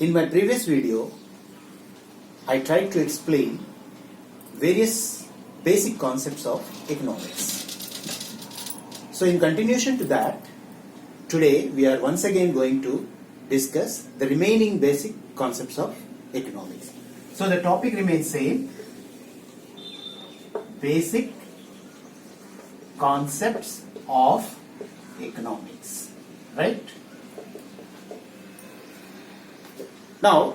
In my previous video, I tried to explain various basic concepts of economics. So in continuation to that, today we are once again going to discuss the remaining basic concepts of economics. So the topic remains same, basic concepts of economics, right? Now,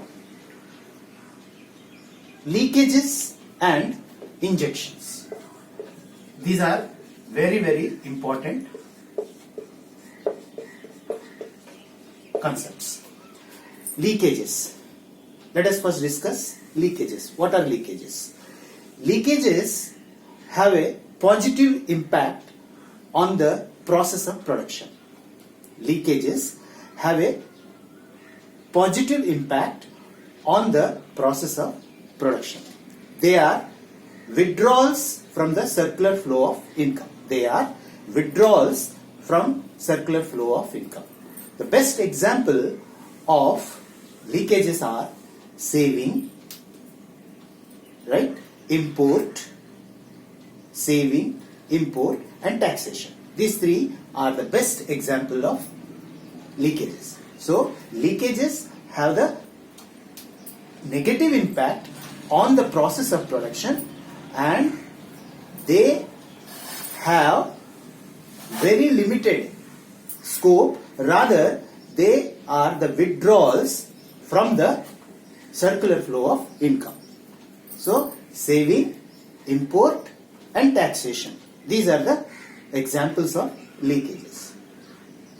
leakages and injections. These are very important concepts. Leakages. Let us first discuss leakages. What are leakages? Leakages have a positive impact on the process of production. Leakages have a positive impact on the process of production. They are withdrawals from the circular flow of income. They are withdrawals from circular flow of income. The best example of leakages are saving, right? Import, saving, import and taxation. These three are the best example of leakages. So, leakages have the negative impact on the process of production and they have very limited scope, rather they are the withdrawals from the circular flow of income. So, saving, import and taxation. These are the examples of leakages.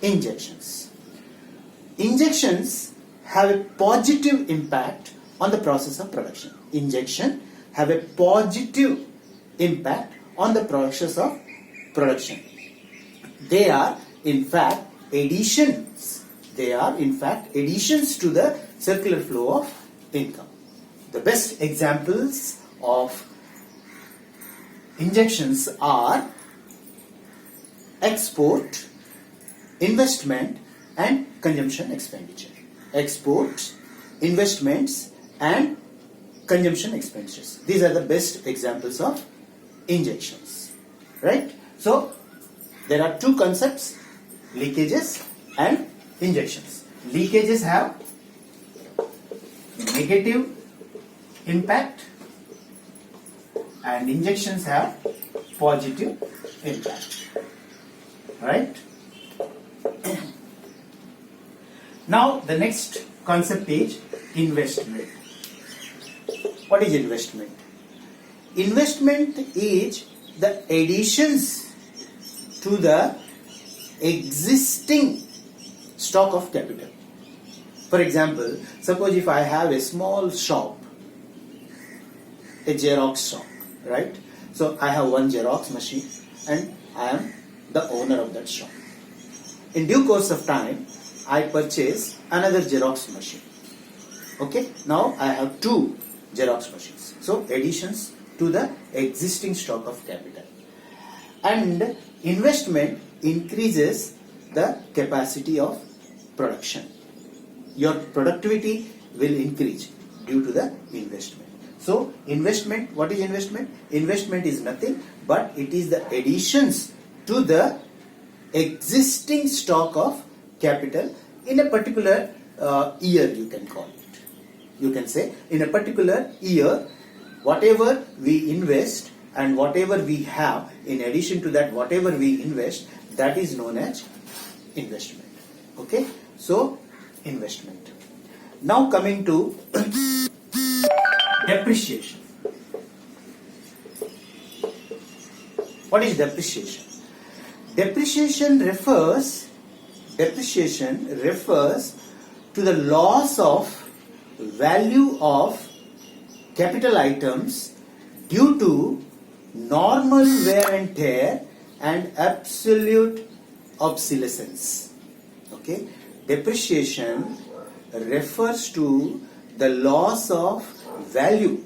Injections. Injections have a positive impact on the process of production. Injection have a positive impact on the process of production. They are in fact additions. They are in fact additions to the circular flow of income. The best examples of injections are export, investment and consumption expenditure. Exports, investments and consumption expenditures. These are the best examples of injections, right? So there are two concepts, leakages and injections. Leakages have negative impact and injections have positive impact, right? Now the next concept is investment. What is investment? Investment is the additions to the existing stock of capital. For example, suppose if I have a small shop, a Xerox shop, right? So I have one Xerox machine and I am the owner of that shop. In due course of time, I purchase another Xerox machine. Okay, now I have two Xerox machines. So additions to the existing stock of capital. And investment increases the capacity of production. Your productivity will increase due to the investment. So investment, what is investment? Investment is nothing but it is the additions to the existing stock of capital in a particular year, you can call it. You can say in a particular year, whatever we invest and whatever we have, in addition to that, whatever we invest, that is known as investment. Okay, so investment. Now coming to depreciation. What is depreciation? Depreciation refers to the loss of value of capital items due to normal wear and tear and absolute obsolescence. Okay, depreciation refers to the loss of value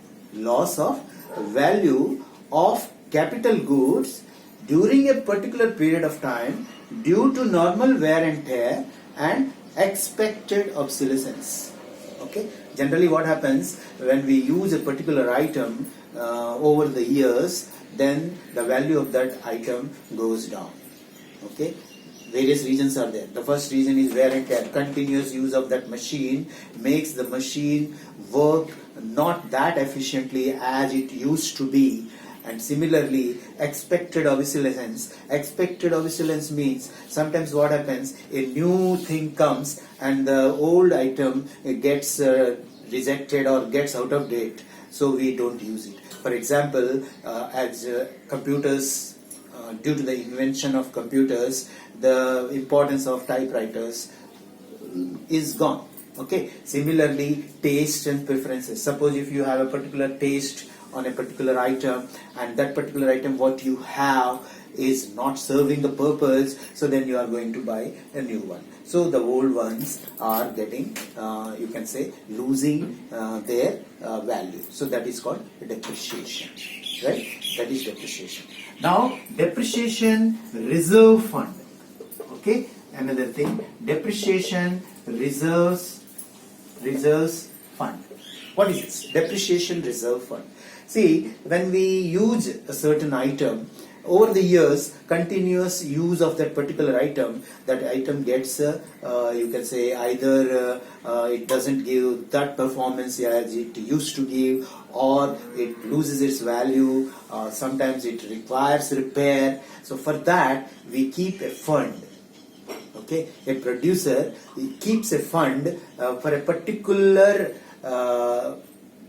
of capital goods during a particular period of time due to normal wear and tear and expected obsolescence. Okay. Generally, what happens when we use a particular item over the years, then the value of that item goes down. Okay. Various reasons are there. The first reason is wear and tear. Continuous use of that machine makes the machine work not that efficiently as it used to be. And similarly, expected obsolescence. Expected obsolescence means sometimes what happens, a new thing comes and the old item gets rejected or gets out of date, so we don't use it. For example, as computers, due to the invention of computers, the importance of typewriters is gone. Okay. Similarly, taste and preferences. Suppose if you have a particular taste on a particular item, and that particular item what you have is not serving the purpose, so then you are going to buy a new one. So the old ones are getting, you can say, losing their value. So that is called depreciation, right? That is depreciation. Now, depreciation reserve fund. Okay, another thing, depreciation reserves fund. What is this? Depreciation reserve fund. See, when we use a certain item, over the years, continuous use of that particular item, that item gets, you can say, either it doesn't give that performance as it used to give, or it loses its value, sometimes it requires repair. So for that, we keep a fund. Okay, a producer keeps a fund for a particular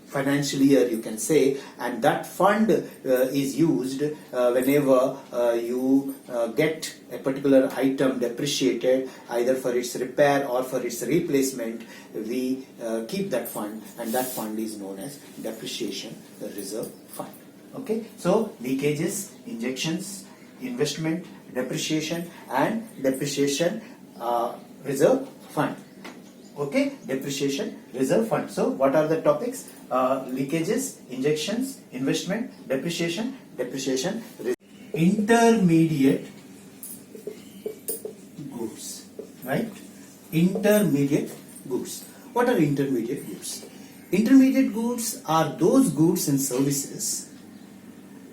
financial year, you can say, and that fund is used whenever you get a particular item depreciated, either for its repair or for its replacement. We keep that fund, and that fund is known as depreciation reserve fund. Okay, so leakages, injections, investment, depreciation, and depreciation reserve fund. Okay, depreciation reserve fund. So what are the topics? Leakages, injections, investment, depreciation, intermediate goods, right? Intermediate goods. What are intermediate goods? Intermediate goods are those goods and services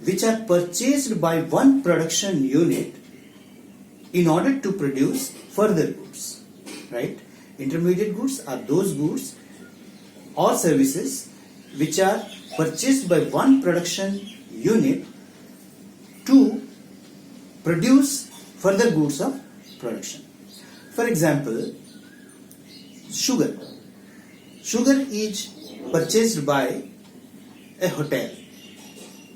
which are purchased by one production unit in order to produce further goods, right? Intermediate goods are those goods or services which are purchased by one production unit to produce further goods of production. For example, sugar. Sugar is purchased by a hotel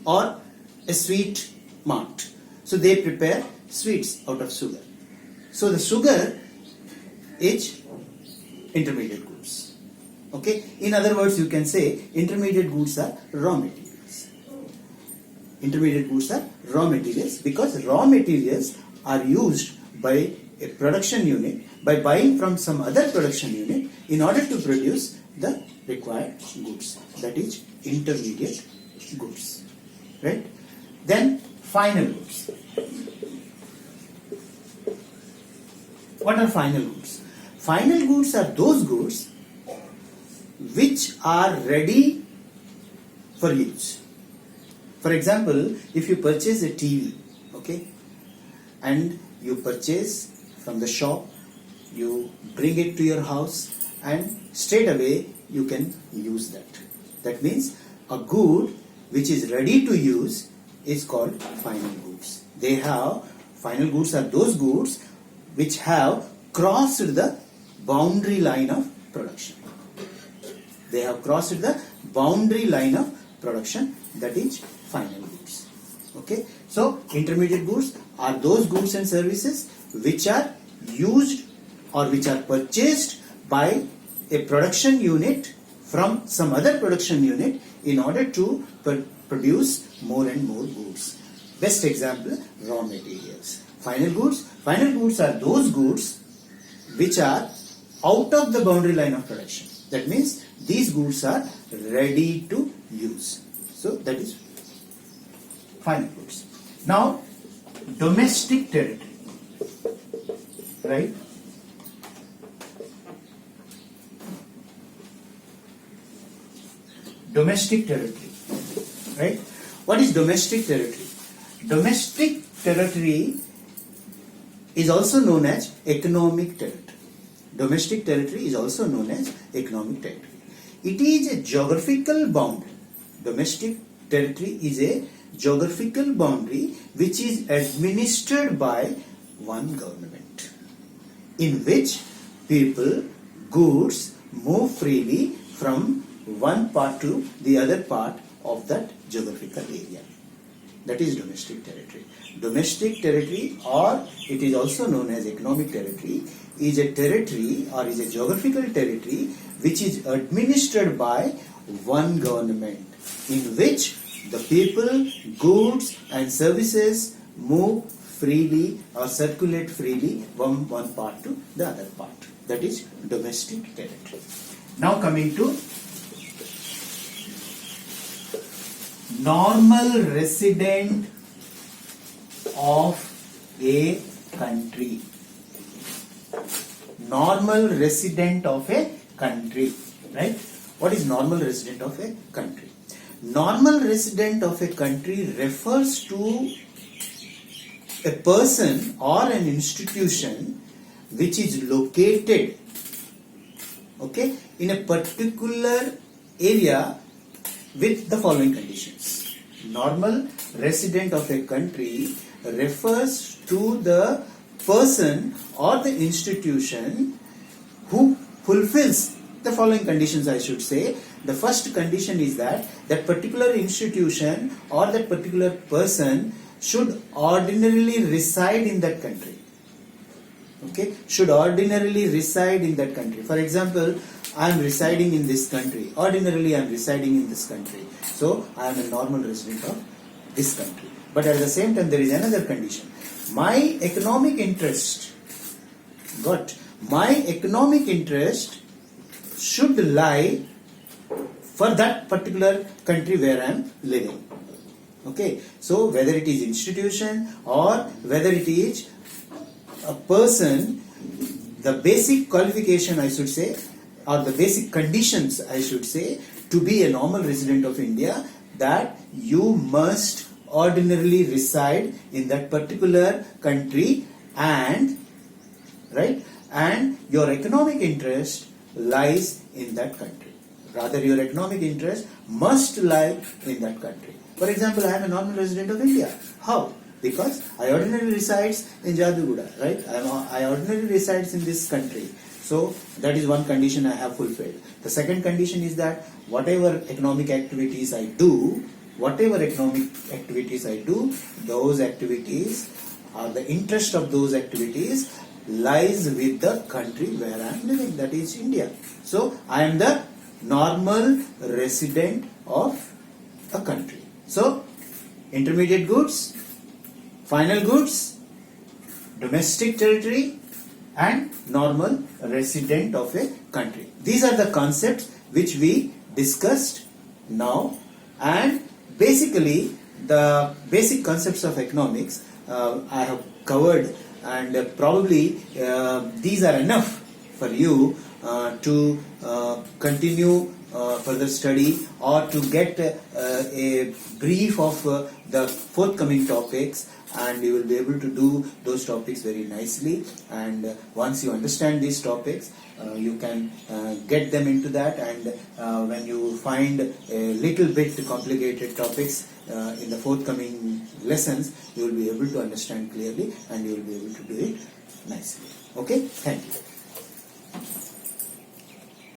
or a sweet mart. So they prepare sweets out of sugar. So the sugar is intermediate goods. Okay. In other words, you can say intermediate goods are raw materials. Intermediate goods are raw materials because raw materials are used by a production unit by buying from some other production unit in order to produce the required goods. That is intermediate goods. Right? Then final goods. What are final goods? Final goods are those goods which are ready for use. For example, if you purchase a TV, okay, and you purchase from the shop, you bring it to your house, and straight away you can use that. That means a good which is ready to use is called final goods. They have, final goods are those goods which have crossed the boundary line of production. They have crossed the boundary line of production, that is final goods. Okay, so intermediate goods are those goods and services which are used or which are purchased by a production unit from some other production unit in order to produce more and more goods. Best example, raw materials. Final goods are those goods which are out of the boundary line of production. That means these goods are ready to use. So that is final goods. Now, domestic territory, right? domestic territory, right? What is domestic territory? Domestic territory is also known as economic territory. Domestic territory is also known as economic territory. It is a geographical boundary. Domestic territory is a geographical boundary which is administered by one government, in which people, goods move freely from one part to the other part of that geographical area. That is domestic territory. Domestic territory, or it is also known as economic territory, is a territory or is a geographical territory which is administered by one government, in which the people, goods and services move freely or circulate freely from one part to the other part. That is domestic territory. Now coming to normal resident of a country. Normal resident of a country, right? What is normal resident of a country? Normal resident of a country refers to a person or an institution which is located, okay, in a particular area with the following conditions. Normal resident of a country refers to the person or the institution who fulfills the following conditions, I should say. The first condition is that that particular institution or that particular person should ordinarily reside in that country. Okay, should ordinarily reside in that country. For example, I am residing in this country. Ordinarily, I am residing in this country. So, I am a normal resident of this country. But at the same time, there is another condition. My economic interest should lie for that particular country where I am living. Okay, so whether it is institution or whether it is a person, the basic qualification, I should say, or the basic conditions, I should say, to be a normal resident of India, that you must ordinarily reside in that particular country, and right, and your economic interest lies in that country. Rather, your economic interest must lie in that country. For example, I am a normal resident of India. How? Because I ordinarily resides in Jaduguda, right? I ordinarily resides in this country. So that is one condition I have fulfilled. The second condition is that whatever economic activities I do, those activities or the interest of those activities lies with the country where I am living, that is India. So I am the normal resident of a country. So intermediate goods, final goods, domestic territory, and normal resident of a country. These are the concepts which we discussed now, and basically the basic concepts of economics I have covered, and probably these are enough for you to continue further study or to get a brief of the forthcoming topics, and you will be able to do those topics very nicely. And once you understand these topics, you can get them into that, and when you find a little bit complicated topics in the forthcoming lessons, you will be able to understand clearly and you will be able to do it nicely. Okay, thank you.